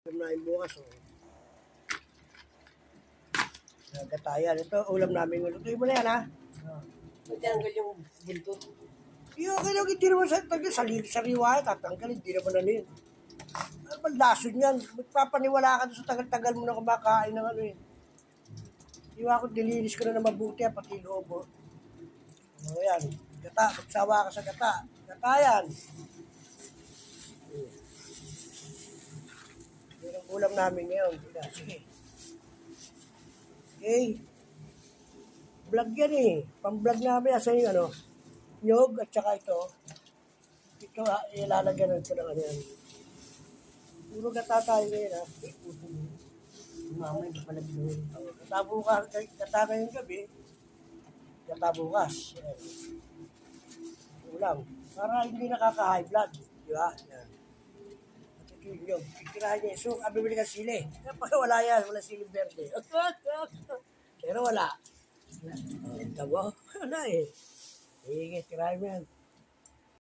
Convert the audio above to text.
Ulam namin bukas, oh. Gatayan. Ito, ulam namin. Lutuin mo na yan, ha? Matanggal yung bulto. Yung kailang hindi naman sa sariwa, tatanggal, hindi naman na yun. Ano ba lason yan? Magpapaniwala ka sa tagal-tagal mo na kumakain ng ano, eh. Iwa ko, dilinis ko na mabuti, pati loob, oh. O, yan. Gata, magsawa ka sa gata. Gata yan. Yun ang ulam namin ngayon. Sige. Okay. Vlog yan eh. Pang-vlog namin. Asa yung ano, nyog at saka ito. Ito ilalagyan ko ng ano yan. Puro gata tayo ngayon ha. Mama, hindi pala binuhin. Gata ngayong gabi. Gata bukas. Yan. Ulam. Para hindi nakaka-high blood. Di ba? Yan. At ito yung nyog. Titirahan niya. So, bibili ka sili. Wala yan. Wala sili verde. Pero wala. Tabo? Wala eh. Sige, tirahan mo yan.